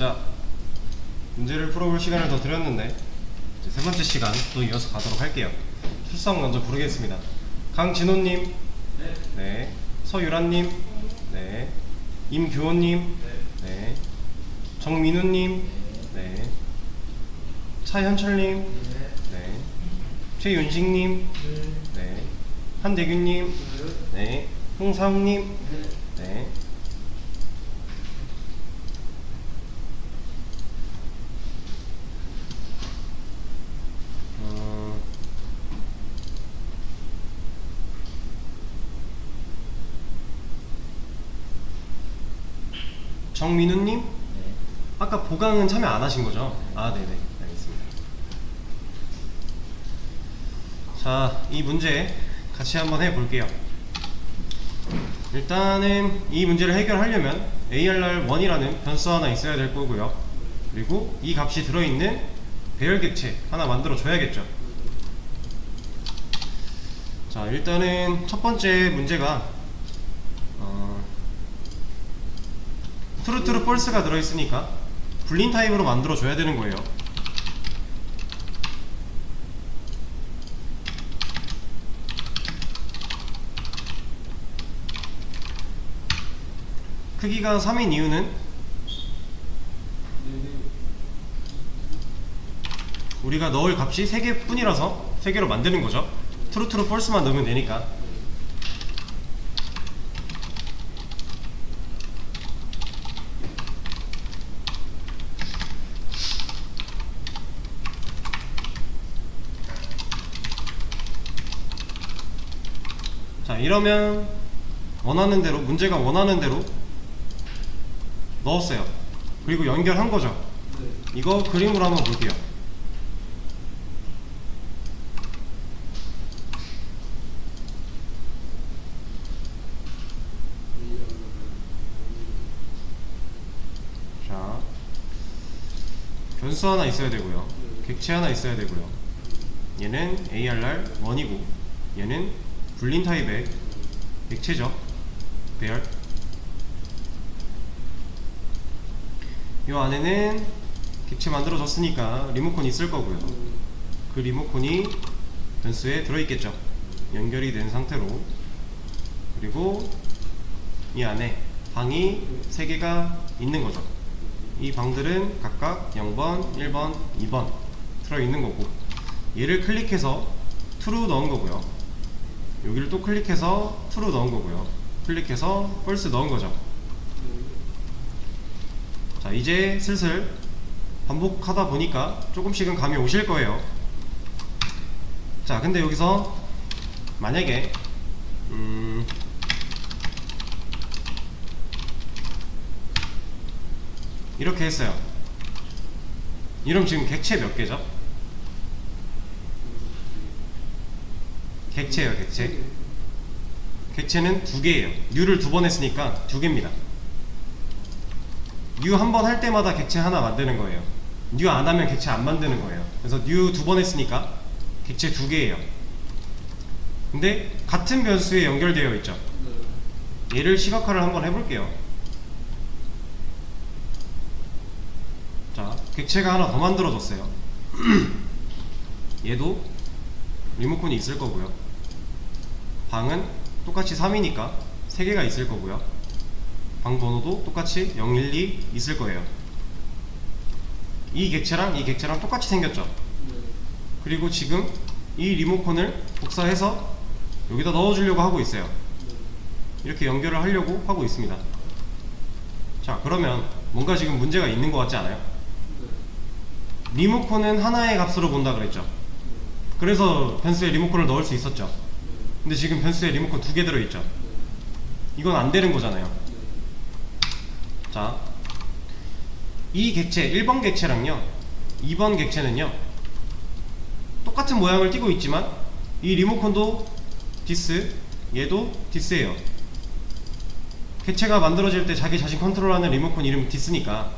자, 문제를 풀어볼 시간을 더 드렸는데 이제 세 번째 시간 또 이어서 가도록 할게요. 출석 먼저 부르겠습니다. 강진호님, 네. 네. 서유란님, 네. 임교호님, 네. 정민우님, 네. 차현철님, 네. 최윤식님, 네. 한대균님, 네. 홍사웅님, 네. 정민우님? 네. 아까 보강은 참여 안 하신 거죠? 아, 네네. 알겠습니다. 자, 이 문제 같이 한번 해볼게요. 일단은 이 문제를 해결하려면 ARR1이라는 변수 하나 있어야 될 거고요. 그리고 이 값이 들어있는 배열객체 하나 만들어 줘야겠죠. 자, 일단은 첫 번째 문제가 트루 펄스가 들어있으니까 불린 타입으로 만들어 줘야 되는 거예요. 크기가 3인 이유는 우리가 넣을 값이 3개 뿐이라서 3개로 만드는 거죠. 트루 펄스만 넣으면 되니까. 자, 이러면 원하는 대로, 문제가 원하는 대로 넣었어요. 그리고 연결한 거죠. 이거 그림으로 한번 볼게요. 자, 변수 하나 있어야 되고요. 객체 하나 있어야 되고요. 얘는 ARR1이고 얘는 불린 타입의 객체죠. 배열. 이 안에는 객체 만들어졌으니까 리모컨이 있을 거고요. 그 리모컨이 변수에 들어있겠죠. 연결이 된 상태로. 그리고 이 안에 방이 3개가 있는 거죠. 이 방들은 각각 0번, 1번, 2번 들어있는 거고, 얘를 클릭해서 true 넣은 거고요. 여기를 또 클릭해서 true 넣은 거고요. 클릭해서 false 넣은 거죠. 자, 이제 슬슬 반복하다 보니까 조금씩은 감이 오실 거예요. 자, 근데 여기서 만약에 이렇게 했어요. 이러면 지금 객체 몇 개죠? 객체예요, 객체. 객체는 2개예요. U를 2번 했으니까 2개입니다. new 한 번 할 때마다 객체 하나 만드는 거예요. new 안 하면 객체 안 만드는 거예요. 그래서 new 2번 했으니까 객체 2개예요. 근데 같은 변수에 연결되어 있죠. 얘를 시각화를 한번 해볼게요. 자, 객체가 하나 더 만들어졌어요. 얘도 리모컨이 있을 거고요. 방은 똑같이 3이니까 3개가 있을 거고요. 방 번호도 똑같이 012 있을 거예요. 이 객체랑 이 객체랑 똑같이 생겼죠. 그리고 지금 이 리모컨을 복사해서 여기다 넣어주려고 하고 있어요. 이렇게 연결을 하려고 하고 있습니다. 자, 그러면 뭔가 지금 문제가 있는 것 같지 않아요? 리모컨은 하나의 값으로 본다 그랬죠. 그래서 변수에 리모컨을 넣을 수 있었죠. 근데 지금 변수에 리모컨 2개 들어있죠. 이건 안 되는 거잖아요. 자, 이 객체 1번 객체랑요 2번 객체는요 똑같은 모양을 띠고 있지만 이 리모컨도 디스, 얘도 디스예요. 객체가 만들어질 때 자기 자신 컨트롤하는 리모컨 이름이 디스니까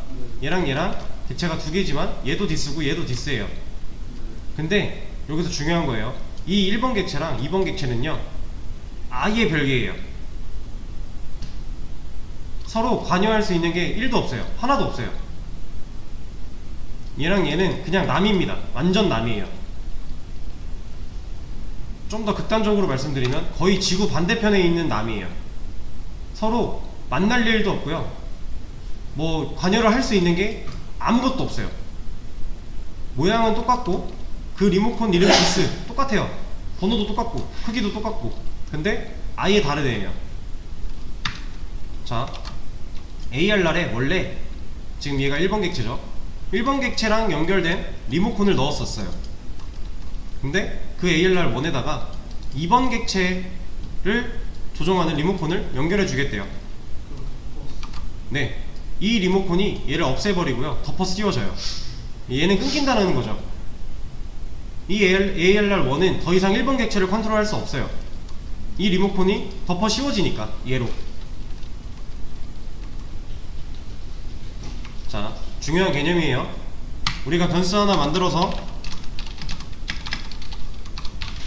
얘랑 얘랑 객체가 2개지만 얘도 디스고 얘도 디스예요. 근데 여기서 중요한 거예요. 이 1번 객체랑 2번 객체는요 아예 별개예요. 서로 관여할 수 있는 게 1도 없어요. 하나도 없어요. 얘랑 얘는 그냥 남입니다. 완전 남이에요. 좀 더 극단적으로 말씀드리면 거의 지구 반대편에 있는 남이에요. 서로 만날 일도 없고요. 뭐 관여를 할 수 있는 게 아무것도 없어요. 모양은 똑같고 그 리모컨 이름 기스 똑같아요. 번호도 똑같고 크기도 똑같고. 근데 아예 다른 애예요. 자, AR날에 원래 지금 얘가 1번 객체죠. 1번 객체랑 연결된 리모컨을 넣었었어요. 근데 그 AR날 1에다가 2번 객체를 조종하는 리모컨을 연결해 주겠대요. 네, 이 리모컨이 얘를 없애버리고요, 덮어 씌워져요. 얘는 끊긴다는 거죠. 이 AR날 1은 더 이상 1번 객체를 컨트롤할 수 없어요. 이 리모컨이 덮어 씌워지니까 얘로. 자, 중요한 개념이에요. 우리가 변수 하나 만들어서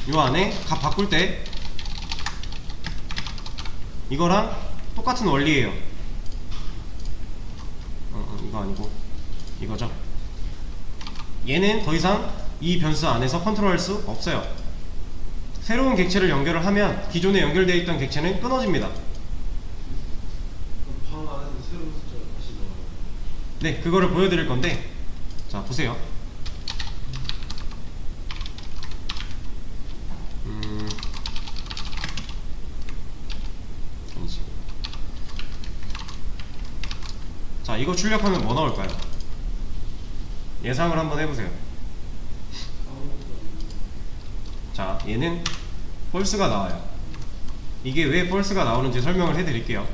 요 안에 값 바꿀 때 이거랑 똑같은 원리예요. 이거 아니고 이거죠. 얘는 더 이상 이 변수 안에서 컨트롤할 수 없어요. 새로운 객체를 연결을 하면 기존에 연결되어 있던 객체는 끊어집니다. 방 안에서 새로운 숫자가 다시 나와요. 네, 그거를 보여드릴 건데, 자 보세요. 아니지. 자, 이거 출력하면 뭐 나올까요? 예상을 한번 해보세요. 자, 얘는 펄스가 나와요. 이게 왜 펄스가 나오는지 설명을 해드릴게요.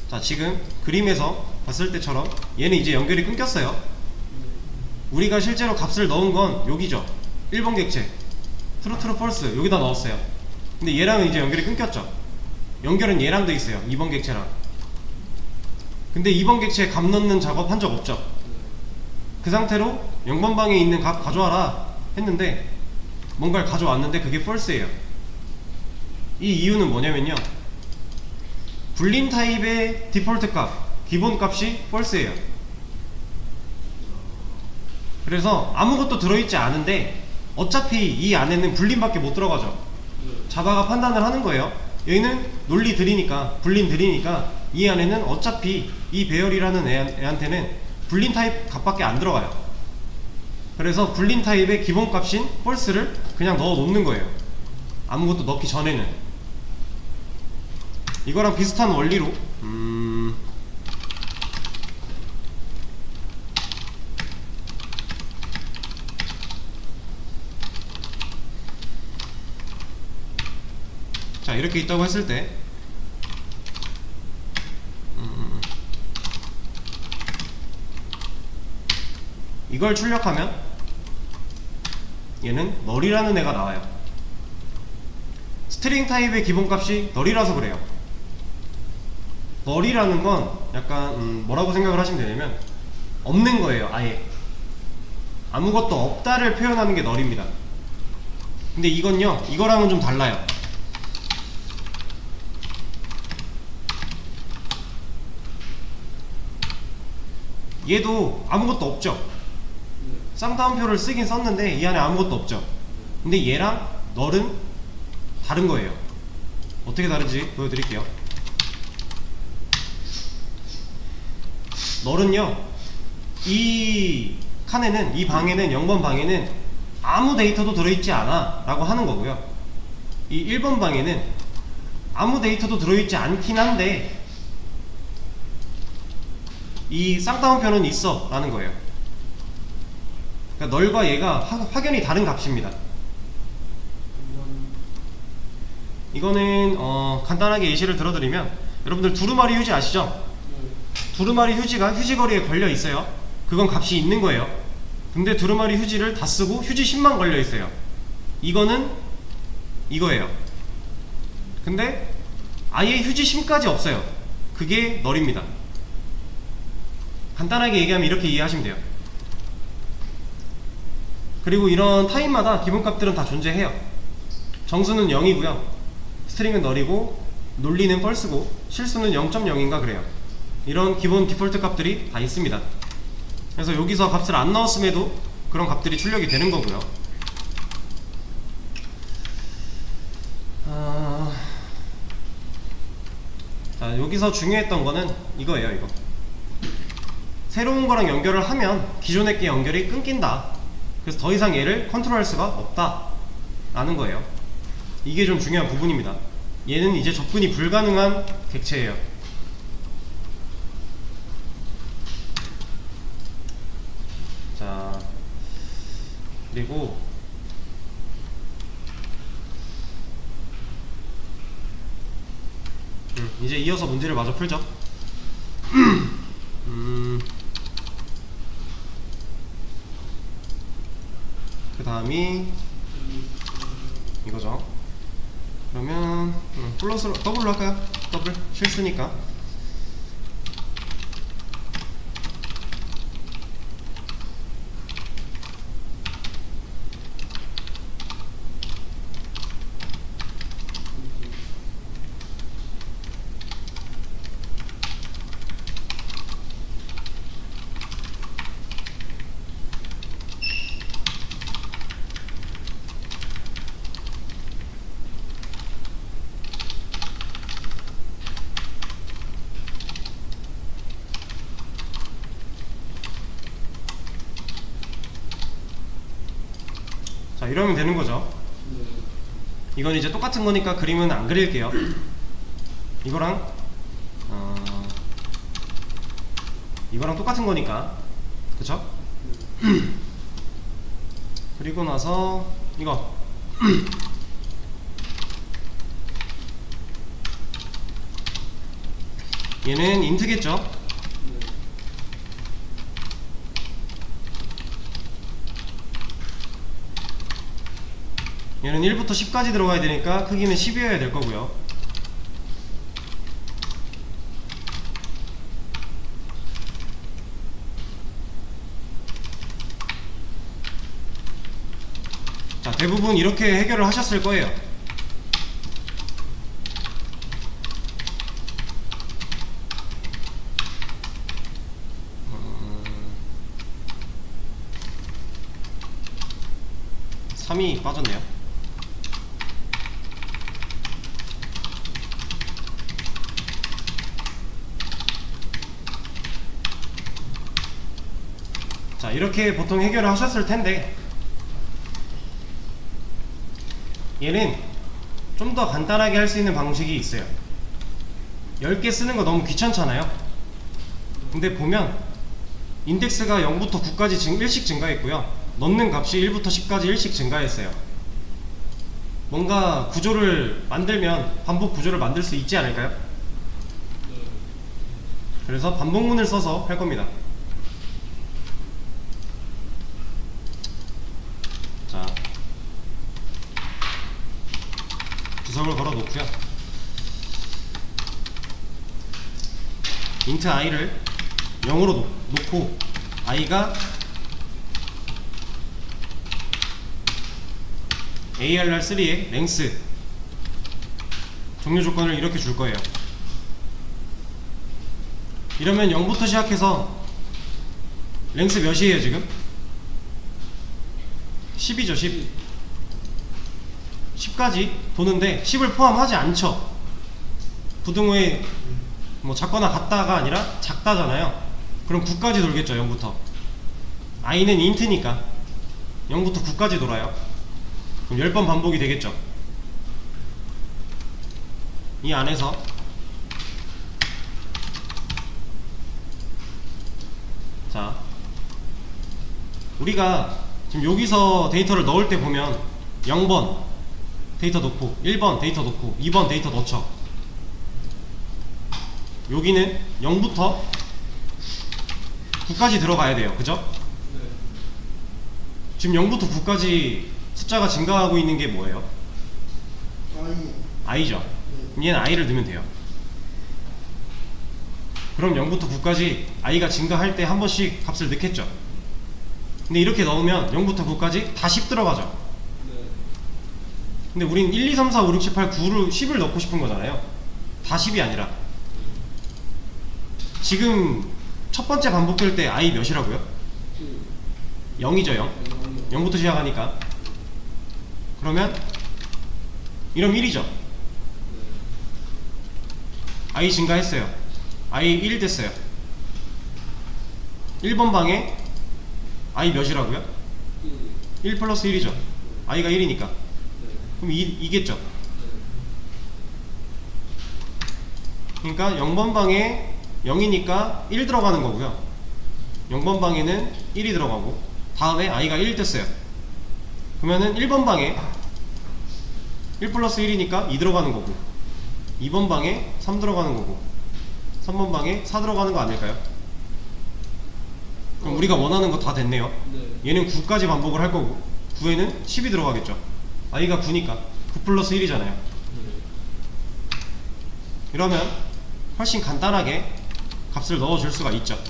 자, 지금 그림에서 봤을 때처럼 얘는 이제 연결이 끊겼어요. 우리가 실제로 값을 넣은 건 여기죠. 1번 객체 트루 펄스 여기다 넣었어요. 근데 얘랑은 이제 연결이 끊겼죠. 연결은 얘랑 돼 있어요. 2번 객체랑. 근데 2번 객체에 값 넣는 작업 한 적 없죠. 그 상태로 0번 방에 있는 값 가져와라 했는데 뭔가를 가져왔는데 그게 false예요. 이 이유는 뭐냐면요, 불린 타입의 디폴트 값, 기본 값이 false예요. 그래서 아무것도 들어있지 않은데 어차피 이 안에는 불린밖에 못 들어가죠. 자다가 판단을 하는 거예요. 얘는 논리 들이니까, 불린 들이니까 이 안에는 어차피 이 배열이라는 애한테는 불린 타입 값밖에 안 들어가요. 그래서 불린 타입의 기본 값인 false를 그냥 넣어 놓는 거예요. 아무것도 넣기 전에는. 이거랑 비슷한 원리로 자, 이렇게 있다고 했을 때 이걸 출력하면 얘는 널이라는 애가 나와요. 스트링 타입의 기본값이 널이라서 그래요. 널이라는 건 약간 뭐라고 생각을 하시면 되냐면 없는 거예요. 아예 아무것도 없다를 표현하는 게 널입니다. 근데 이건요, 이거랑은 좀 달라요. 얘도 아무것도 없죠. 쌍따옴표를 쓰긴 썼는데 이 안에 아무것도 없죠. 근데 얘랑 널은 다른 거예요. 어떻게 다른지 보여드릴게요. 널은요, 이 칸에는, 이 방에는, 0번 방에는 아무 데이터도 들어있지 않아 라고 하는 거고요. 이 1번 방에는 아무 데이터도 들어있지 않긴 한데 이 쌍따옴표는 있어 라는 거예요. 그러니까 널과 얘가 확연히 다른 값입니다. 이거는 간단하게 예시를 들어드리면, 여러분들 두루마리 휴지 아시죠? 두루마리 휴지가 휴지거리에 걸려 있어요. 그건 값이 있는 거예요. 근데 두루마리 휴지를 다 쓰고 휴지심만 걸려 있어요. 이거는 이거예요. 근데 아예 휴지심까지 없어요. 그게 널입니다. 간단하게 얘기하면 이렇게 이해하시면 돼요. 그리고 이런 타입마다 기본값들은 다 존재해요. 정수는 0이고요, 스트링은 널이고, 논리는 false고, 실수는 0.0인가 그래요. 이런 기본 디폴트 값들이 다 있습니다. 그래서 여기서 값을 안 넣었음에도 그런 값들이 출력이 되는 거고요. 자, 여기서 중요했던 거는 이거예요. 이거 새로운 거랑 연결을 하면 기존의 게 연결이 끊긴다. 그래서 더 이상 얘를 컨트롤할 수가 없다 라는 거예요. 이게 좀 중요한 부분입니다. 얘는 이제 접근이 불가능한 객체예요. 자, 그리고 이제 이어서 문제를 마저 풀죠. 그 다음이 이거죠. 그러면 플러스로 더블로 할까요? 더블 실수니까. 자, 이러면 되는 거죠. 이건 이제 똑같은 거니까 그림은 안 그릴게요. 이거랑 이거랑 똑같은 거니까, 그쵸? 그리고 나서 이거 얘는 인트겠죠? 얘는 1부터 10까지 들어가야 되니까 크기는 10이어야 될 거고요. 자, 대부분 이렇게 해결을 하셨을 거예요. 음... 3이 빠졌네요. 자, 이렇게 보통 해결을 하셨을 텐데, 얘는 좀 더 간단하게 할 수 있는 방식이 있어요. 10개 쓰는 거 너무 귀찮잖아요. 근데 보면 인덱스가 0부터 9까지 1씩 증가했고요, 넣는 값이 1부터 10까지 1씩 증가했어요. 뭔가 구조를 만들면 반복 구조를 만들 수 있지 않을까요? 그래서 반복문을 써서 할 겁니다. 자, 주석을 걸어 놓고요. 인트 i를 0으로 놓고 i가 ARR3의 랭스 종료 조건을 이렇게 줄 거예요. 이러면 0부터 시작해서 랭스 몇이에요 지금? 10이죠 10. 10까지 도는데 10을 포함하지 않죠. 부등호에 뭐 작거나 같다가 아니라 작다잖아요. 그럼 9까지 돌겠죠. 0부터 i는 인트니까 0부터 9까지 돌아요. 그럼 10번 반복이 되겠죠. 이 안에서 자, 우리가 지금 여기서 데이터를 넣을 때 보면 0번 데이터 넣고 1번 데이터 넣고 2번 데이터 넣죠. 여기는 0부터 9까지 들어가야 돼요. 그죠? 네. 지금 0부터 9까지 숫자가 증가하고 있는 게 뭐예요? i죠. 얘는 i를 넣으면 돼요. 그럼 0부터 9까지 i가 증가할 때 한 번씩 값을 넣겠죠. 근데 이렇게 넣으면 0부터 9까지 다 10 들어가죠. 네. 근데 우린 1, 2, 3, 4, 5, 6, 7, 8, 9를 10을 넣고 싶은 거잖아요. 다 10이 아니라. 지금 첫 번째 반복될 때 i 몇이라고요? 0이죠 0. 0부터 시작하니까. 그러면 이러면 1이죠. i 증가했어요. i 1 됐어요. 1번 방에 i 몇이라고요? 1 플러스 1이죠. i가 1이니까. 그럼 2겠죠. 그러니까 0번 방에 0이니까 1 들어가는 거고요. 0번 방에는 1이 들어가고 다음에 i가 1 됐어요. 그러면은 1번 방에 1 플러스 1이니까 2 들어가는 거고 2번 방에 3 들어가는 거고 3번 방에 4 들어가는 거 아닐까요? 그럼 우리가 원하는 거 다 됐네요. 얘는 9까지 반복을 할 거고 9에는 10이 들어가겠죠. i가 9니까 9 플러스 1이잖아요. 이러면 훨씬 간단하게 값을 넣어줄 수가 있죠.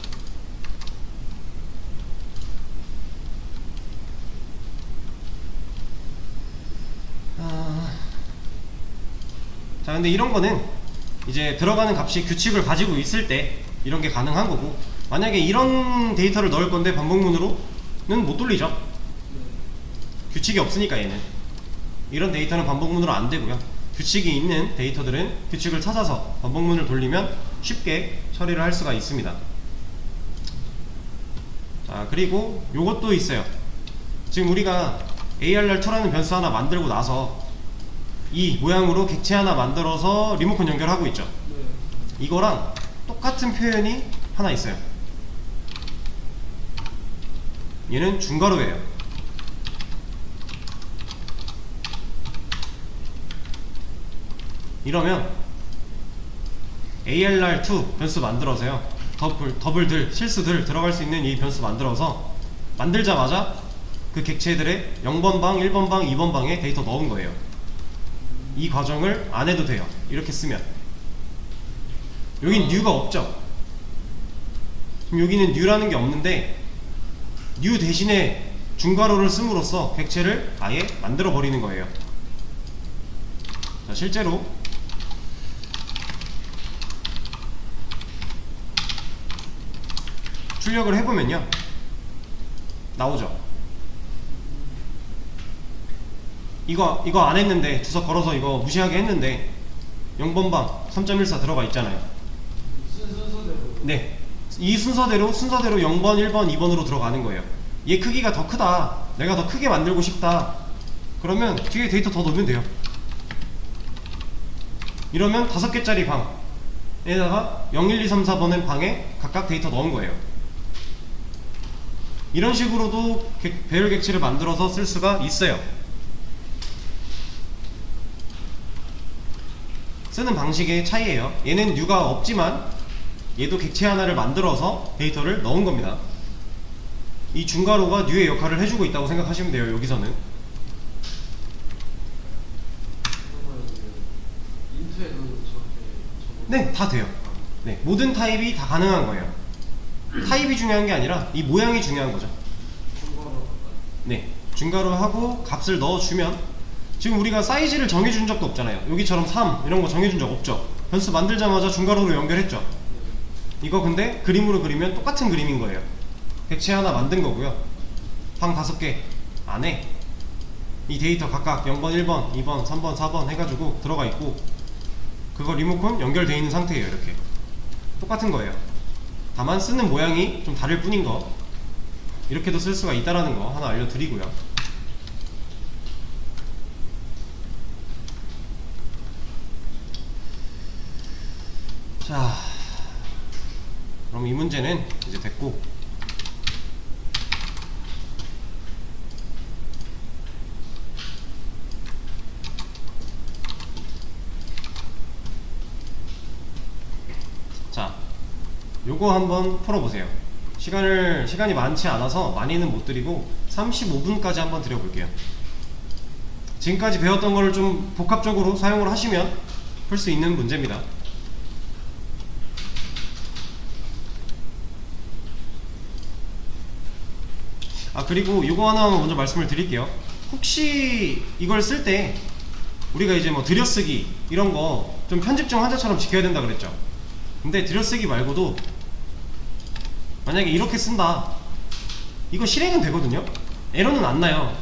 자, 근데 이런 거는 이제 들어가는 값이 규칙을 가지고 있을 때 이런 게 가능한 거고, 만약에 이런 데이터를 넣을 건데 반복문으로는 못 돌리죠. 규칙이 없으니까 얘는. 이런 데이터는 반복문으로 안 되고요. 규칙이 있는 데이터들은 규칙을 찾아서 반복문을 돌리면 쉽게 처리를 할 수가 있습니다. 자, 그리고 요것도 있어요. 지금 우리가 ARR2라는 변수 하나 만들고 나서 이 모양으로 객체 하나 만들어서 리모컨 연결하고 있죠. 이거랑 똑같은 표현이 하나 있어요. 얘는 중괄호예요. 이러면 ARR2 변수 만들어서요, 더블들, 실수들 들어갈 수 있는 이 변수 만들어서 만들자마자 그 객체들의 0번 방, 1번 방, 2번 방에 데이터 넣은 거예요. 이 과정을 안 해도 돼요. 이렇게 쓰면. 여긴 new가 없죠. 지금 여기는 new라는 게 없는데 new 대신에 중괄호를 씀으로써 객체를 아예 만들어 버리는 거예요. 자, 실제로 출력을 해보면요, 나오죠. 이거 안 했는데, 주소 걸어서 이거 무시하게 했는데 0번 방 3.14 들어가 있잖아요. 순서대로. 네, 이 순서대로 0번, 1번, 2번으로 들어가는 거예요. 얘 크기가 더 크다, 내가 더 크게 만들고 싶다, 그러면 뒤에 데이터 더 넣으면 돼요. 이러면 5개짜리 방에다가 0, 1, 2, 3, 4번의 방에 각각 데이터 넣은 거예요. 이런 식으로도 배열 객체를 만들어서 쓸 수가 있어요. 쓰는 방식의 차이예요. 얘는 new가 없지만 얘도 객체 하나를 만들어서 데이터를 넣은 겁니다. 이 중괄호가 new의 역할을 해주고 있다고 생각하시면 돼요. 여기서는. 인트에도 저렇게. 네, 다 돼요. 네, 모든 타입이 다 가능한 거예요. 타입이 중요한 게 아니라 이 모양이 중요한 거죠. 네, 중괄호 하고 값을 넣어주면, 지금 우리가 사이즈를 정해준 적도 없잖아요. 여기처럼 3 이런 거 정해준 적 없죠. 변수 만들자마자 중괄호로 연결했죠. 이거 근데 그림으로 그리면 똑같은 그림인 거예요. 객체 하나 만든 거고요. 방 5개 안에 이 데이터 각각 0번, 1번, 2번, 3번, 4번 해가지고 들어가 있고, 그거 리모컨 연결되어 있는 상태예요. 이렇게 똑같은 거예요. 다만 쓰는 모양이 좀 다를 뿐인 거, 이렇게도 쓸 수가 있다라는 거 하나 알려드리고요. 자, 그럼 이 문제는 이제 됐고, 자, 요거 한번 풀어보세요. 시간이 많지 않아서 많이는 못 드리고 35분까지 한번 드려볼게요. 지금까지 배웠던 거를 좀 복합적으로 사용을 하시면 풀 수 있는 문제입니다. 그리고 이거 하나 먼저 말씀을 드릴게요. 혹시 이걸 쓸 때 우리가 이제 뭐 들여쓰기 이런 거 좀 편집증 환자처럼 지켜야 된다 그랬죠. 근데 들여쓰기 말고도 만약에 이렇게 쓴다, 이거 실행은 되거든요. 에러는 안 나요.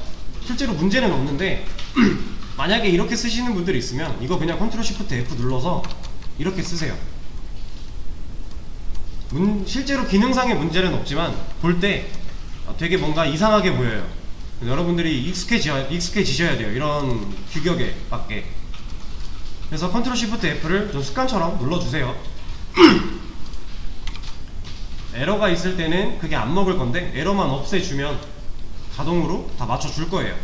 실제로 문제는 없는데 만약에 이렇게 쓰시는 분들이 있으면 이거 그냥 컨트롤 시프트 F 눌러서 이렇게 쓰세요. 실제로 기능상의 문제는 없지만 볼 때 되게 뭔가 이상하게 보여요. 여러분들이 익숙해지셔야 돼요. 이런 규격에 맞게. 그래서 컨트롤 시프트 F를 좀 습관처럼 눌러주세요. 에러가 있을 때는 그게 안 먹을 건데 에러만 없애주면 자동으로 다 맞춰줄 거예요.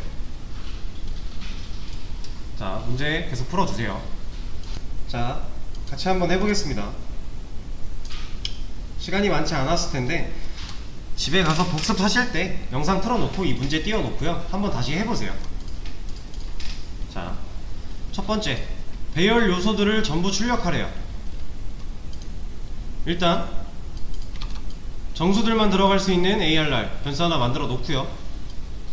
자, 문제 계속 풀어주세요. 자, 같이 한번 해보겠습니다. 시간이 많지 않았을 텐데 집에 가서 복습하실 때 영상 틀어놓고 이 문제 띄워놓고요. 한번 다시 해보세요. 자, 첫 번째, 배열 요소들을 전부 출력하래요. 일단 정수들만 들어갈 수 있는 ARR 변수 하나 만들어 놓고요.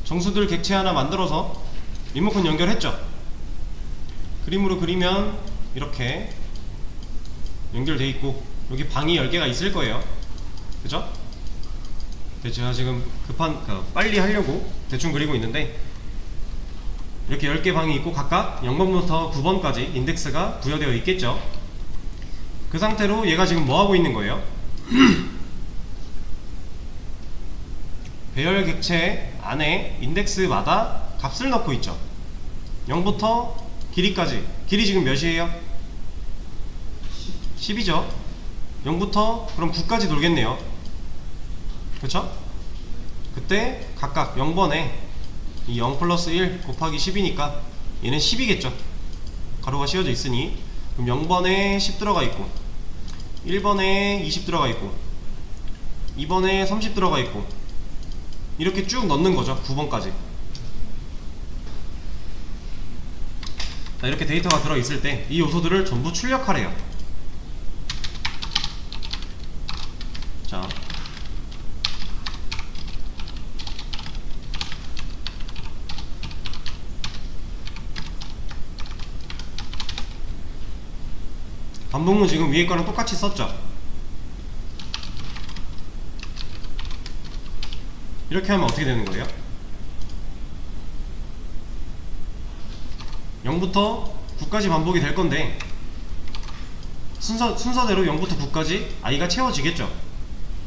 정수들 객체 하나 만들어서 리모컨 연결했죠. 그림으로 그리면 이렇게 연결돼 있고 여기 방이 10개가 있을 거예요. 그죠? 제가 지금 빨리 하려고 대충 그리고 있는데 이렇게 10개 방이 있고 각각 0번부터 9번까지 인덱스가 부여되어 있겠죠. 그 상태로 얘가 지금 뭐 하고 있는 거예요? 배열 객체 안에 인덱스마다 값을 넣고 있죠. 0부터 길이까지. 길이 지금 몇이에요? 10이죠. 0부터 그럼 9까지 돌겠네요. 그쵸? 그때 각각 0번에 이 0 플러스 1 곱하기 10이니까 얘는 10이겠죠. 가로가 씌워져 있으니. 그럼 0번에 10 들어가 있고 1번에 20 들어가 있고 2번에 30 들어가 있고 이렇게 쭉 넣는 거죠. 9번까지. 자, 이렇게 데이터가 들어있을 때 이 요소들을 전부 출력하래요. 자, 반복문 지금 위에 거랑 똑같이 썼죠. 이렇게 하면 어떻게 되는 거예요? 0부터 9까지 반복이 될 건데 순서대로 0부터 9까지 i가 채워지겠죠.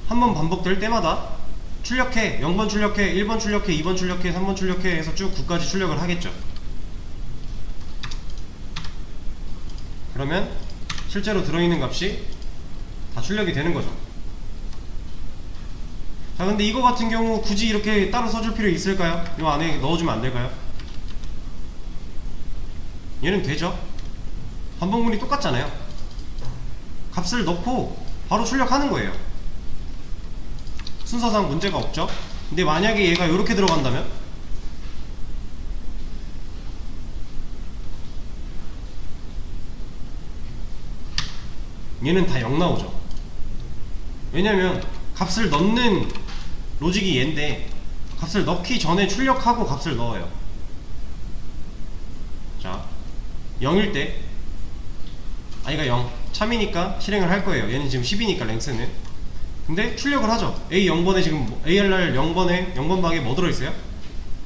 한 번 반복될 때마다 출력해, 0번 출력해, 1번 출력해, 2번 출력해, 3번 출력해 해서 쭉 9까지 출력을 하겠죠. 그러면 실제로 들어있는 값이 다 출력이 되는 거죠. 자, 근데 이거 같은 경우 굳이 이렇게 따로 써줄 필요 있을까요? 이 안에 넣어주면 안 될까요? 얘는 되죠. 반복문이 똑같잖아요. 값을 넣고 바로 출력하는 거예요. 순서상 문제가 없죠. 근데 만약에 얘가 이렇게 들어간다면 얘는 다 0 나오죠. 왜냐면 값을 넣는 로직이 얘인데 값을 넣기 전에 출력하고 값을 넣어요. 자, 0일 때 i가 0 참이니까 실행을 할 거예요. 얘는 지금 10이니까 랭스는. 근데 출력을 하죠. A 0번에 지금 ARR 0번에 0번 방에 뭐 들어있어요?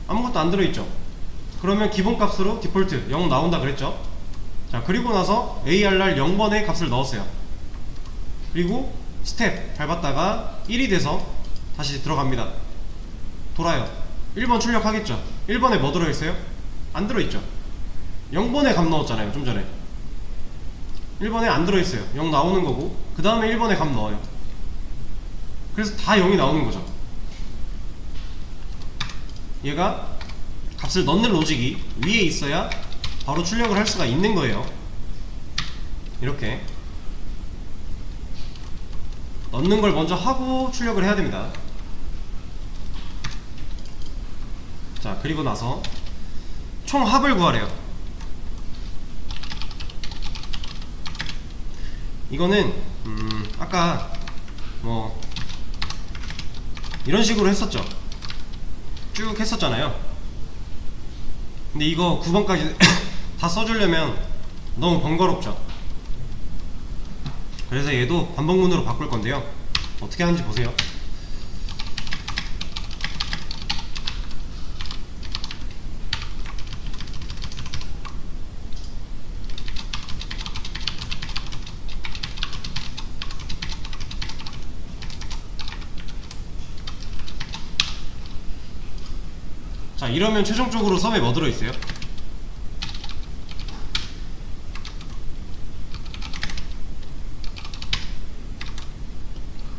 아무것도 안 들어있죠. 그러면 기본값으로 디폴트 0 나온다 그랬죠. 자, 그리고 나서 ARR 0번에 값을 넣었어요. 그리고 스텝 밟았다가 1이 돼서 다시 들어갑니다. 돌아요. 1번 출력하겠죠. 1번에 뭐 들어있어요? 안 들어있죠. 0번에 값 넣었잖아요. 좀 전에 1번에 안 들어있어요. 0 나오는 거고 그 다음에 1번에 값 넣어요. 그래서 다 0이 나오는 거죠. 얘가 값을 넣는 로직이 위에 있어야 바로 출력을 할 수가 있는 거예요. 이렇게 넣는 걸 먼저 하고 출력을 해야 됩니다. 자, 그리고 나서 총 합을 구하래요. 이거는 아까 뭐 이런 식으로 했었죠. 쭉 했었잖아요. 근데 이거 9번까지 다 써주려면 너무 번거롭죠. 그래서 얘도 반복문으로 바꿀 건데요. 어떻게 하는지 보세요. 자, 이러면 최종적으로 썸에 뭐 들어있어요?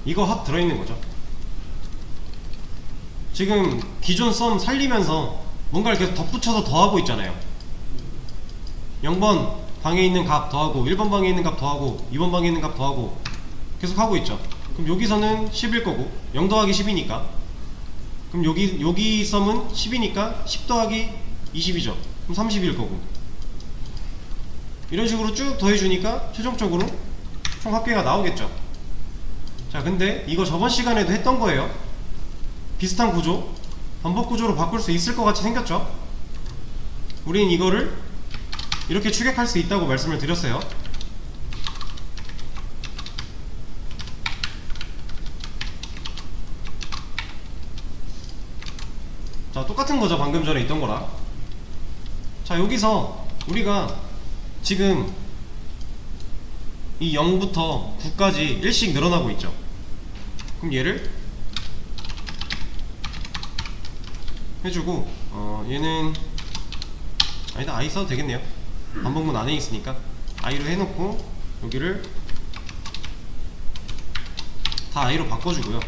이거 합 들어있는 거죠. 지금 기존 썸 살리면서 뭔가를 계속 덧붙여서 더하고 있잖아요. 0번 방에 있는 값 더하고 1번 방에 있는 값 더하고 2번 방에 있는 값 더하고 계속 하고 있죠. 그럼 여기서는 10일 거고 0 더하기 10이니까, 그럼 여기 썸은 10이니까 10 더하기 20이죠. 그럼 30일 거고, 이런 식으로 쭉 더해주니까 최종적으로 총 합계가 나오겠죠. 자, 근데 이거 저번 시간에도 했던 거예요. 비슷한 구조, 반복 구조로 바꿀 수 있을 것 같이 생겼죠. 우린 이거를 이렇게 추격할 수 있다고 말씀을 드렸어요. 자, 똑같은 거죠. 방금 전에 있던 거랑. 자, 여기서 우리가 지금 이 0부터 9까지 1씩 늘어나고 있죠. 그럼 얘를 해주고, 얘는 아니다, i 써도 되겠네요. 반복문 안에 있으니까 i로 해놓고 여기를 다 i로 바꿔주고요.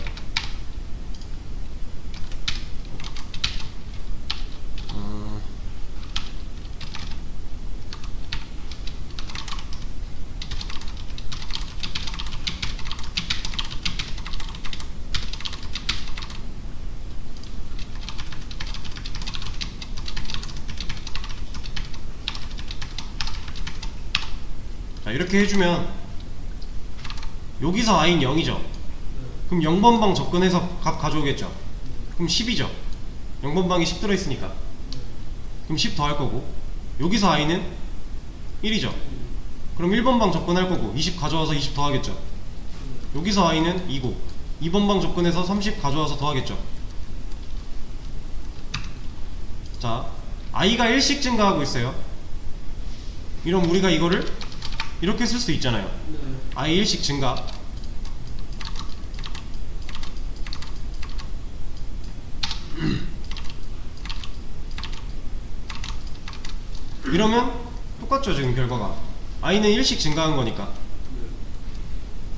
자, 이렇게 해주면 여기서 i는 0이죠. 그럼 0번 방 접근해서 값 가져오겠죠. 그럼 10이죠. 0번 방에 10 들어있으니까. 그럼 10 더할 거고, 여기서 i는 1이죠. 그럼 1번 방 접근할 거고 20 가져와서 20 더하겠죠. 여기서 i는 2고 2번 방 접근해서 30 가져와서 더하겠죠. 자, i가 1씩 증가하고 있어요. 이럼 우리가 이거를 이렇게 쓸 수 있잖아요. 네. i 1씩 증가. 이러면 똑같죠. 지금 결과가 i는 1씩 증가한 거니까.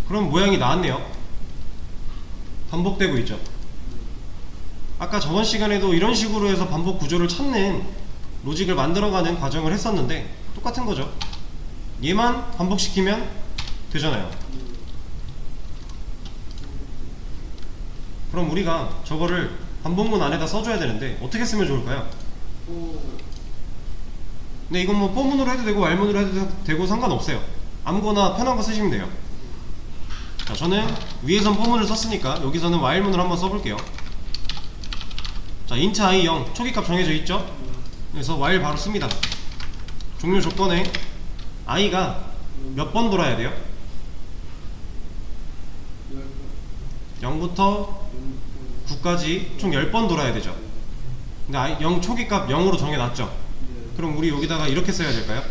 그럼 모양이 나왔네요. 반복되고 있죠. 아까 저번 시간에도 이런 식으로 해서 반복 구조를 찾는 로직을 만들어가는 과정을 했었는데 똑같은 거죠. 얘만 반복시키면 되잖아요. 그럼 우리가 저거를 반복문 안에다 써줘야 되는데 어떻게 쓰면 좋을까요? 네, 이건 뭐 포문으로 해도 되고 알문으로 해도 되고 상관없어요. 아무거나 편한 거 쓰시면 돼요. 자, 저는 위에선 포문을 썼으니까 여기서는 while문을 한번 써볼게요. 자, int i 0 초기값 정해져 있죠? 그래서 while 바로 씁니다. 종료 조건에 i가 몇 번 돌아야 돼요? 0부터 9까지 총 10번 돌아야 되죠. 근데 0 초기값 0으로 정해놨죠. 그럼 우리 여기다가 이렇게 써야 될까요?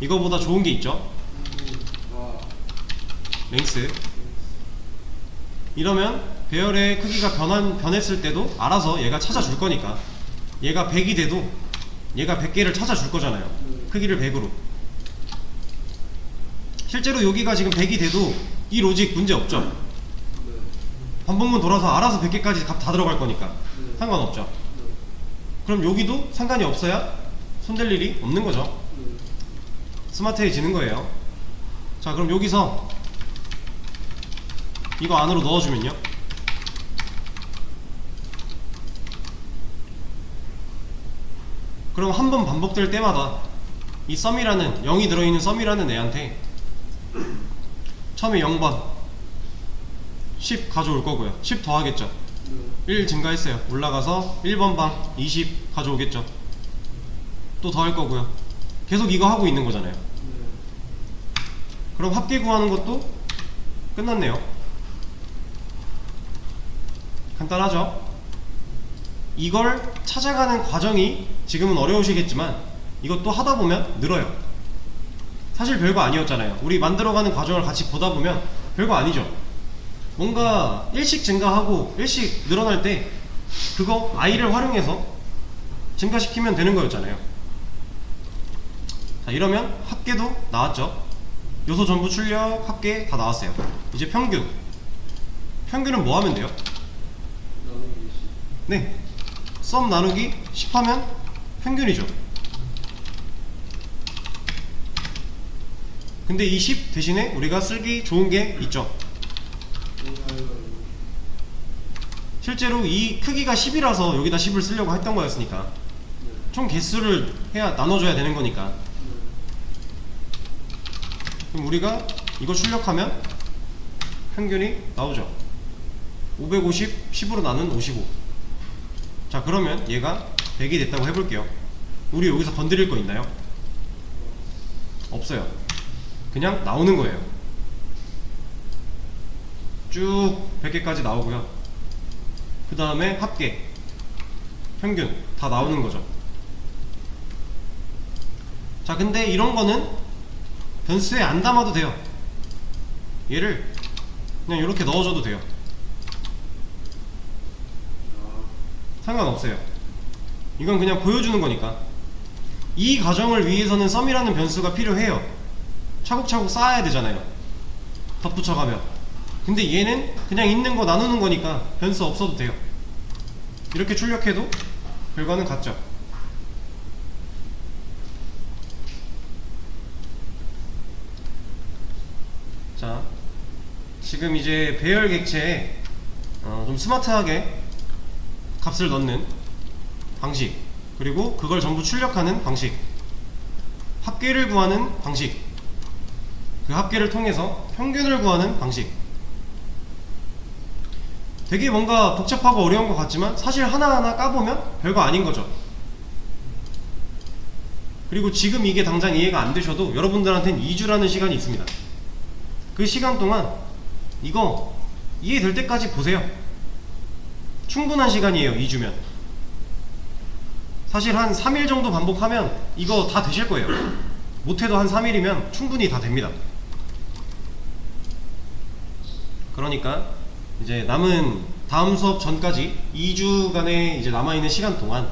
이거보다 좋은 게 있죠. 랭스. 이러면 배열의 크기가 변했을 때도 알아서 얘가 찾아줄 거니까, 얘가 100이 돼도 얘가 100개를 찾아줄 거잖아요. 크기를 100으로. 실제로 여기가 지금 100이 돼도 이 로직 문제 없죠. 반복문 돌아서 알아서 100개까지 값 다 들어갈 거니까 상관없죠. 그럼 여기도 상관이 없어야 손댈 일이 없는 거죠. 스마트해지는 거예요. 자, 그럼 여기서 이거 안으로 넣어주면요, 그럼 한 번 반복될 때마다 이 썸이라는 0이 들어있는 썸이라는 애한테 처음에 0번 10 가져올 거고요. 10 더하겠죠. 1 증가했어요. 올라가서 1번 방 20 가져오겠죠. 또 더할 거고요. 계속 이거 하고 있는 거잖아요. 그럼 합계 구하는 것도 끝났네요. 간단하죠? 이걸 찾아가는 과정이 지금은 어려우시겠지만 이것도 하다 보면 늘어요. 사실 별거 아니었잖아요. 우리 만들어가는 과정을 같이 보다 보면 별거 아니죠. 뭔가 1씩 증가하고 1씩 늘어날 때 그거 i를 활용해서 증가시키면 되는 거였잖아요. 자, 이러면 합계도 나왔죠. 요소 전부 출력, 합계 다 나왔어요. 이제 평균은 뭐 하면 돼요? 나누기 10. 네, 썸 나누기 10 하면 평균이죠. 근데 이 10 대신에 우리가 쓰기 좋은 게 있죠. 실제로 이 크기가 10이라서 여기다 10을 쓰려고 했던 거였으니까 총 개수를 해야 나눠줘야 되는 거니까. 그럼 우리가 이거 출력하면 평균이 나오죠. 550 10으로 나눈 55. 자, 그러면 얘가 100이 됐다고 해볼게요. 우리 여기서 건드릴 거 있나요? 없어요. 그냥 나오는 거예요. 쭉 100개까지 나오고요. 그 다음에 합계, 평균 다 나오는 거죠. 자, 근데 이런 거는 변수에 안 담아도 돼요. 얘를 그냥 이렇게 넣어줘도 돼요. 상관없어요. 이건 그냥 보여주는 거니까. 이 과정을 위해서는 썸이라는 변수가 필요해요. 차곡차곡 쌓아야 되잖아요, 덧붙여가면. 근데 얘는 그냥 있는 거 나누는 거니까 변수 없어도 돼요. 이렇게 출력해도 결과는 같죠. 자, 지금 이제 배열 객체에 좀 스마트하게 값을 넣는 방식, 그리고 그걸 전부 출력하는 방식, 합계를 구하는 방식, 그 합계를 통해서 평균을 구하는 방식. 되게 뭔가 복잡하고 어려운 것 같지만 사실 하나하나 까보면 별거 아닌 거죠. 그리고 지금 이게 당장 이해가 안 되셔도 여러분들한테는 2주라는 시간이 있습니다. 그 시간 동안 이거 이해될 때까지 보세요. 충분한 시간이에요. 2주면 사실 한 3일 정도 반복하면 이거 다 되실 거예요. 못해도 한 3일이면 충분히 다 됩니다. 그러니까 이제 남은 다음 수업 전까지 2주간의 이제 남아있는 시간 동안,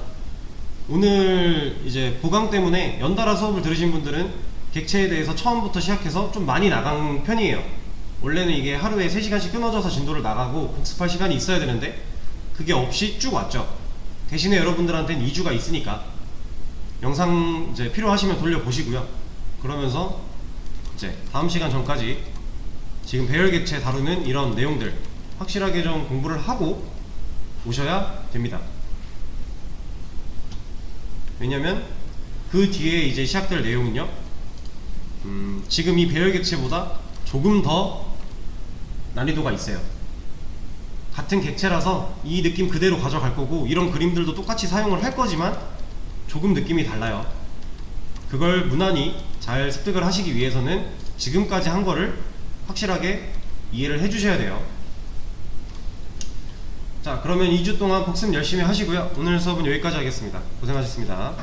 오늘 이제 보강 때문에 연달아 수업을 들으신 분들은 객체에 대해서 처음부터 시작해서 좀 많이 나간 편이에요. 원래는 이게 하루에 3시간씩 끊어져서 진도를 나가고 복습할 시간이 있어야 되는데 그게 없이 쭉 왔죠. 대신에 여러분들한테는 2주가 있으니까 영상 이제 필요하시면 돌려보시고요. 그러면서 이제 다음 시간 전까지 지금 배열 객체 다루는 이런 내용들 확실하게 좀 공부를 하고 오셔야 됩니다. 왜냐면 그 뒤에 이제 시작될 내용은요, 지금 이 배열 객체보다 조금 더 난이도가 있어요. 같은 객체라서 이 느낌 그대로 가져갈 거고 이런 그림들도 똑같이 사용을 할 거지만 조금 느낌이 달라요. 그걸 무난히 잘 습득을 하시기 위해서는 지금까지 한 거를 확실하게 이해를 해주셔야 돼요. 자, 그러면 2주 동안 복습 열심히 하시고요. 오늘 수업은 여기까지 하겠습니다. 고생하셨습니다.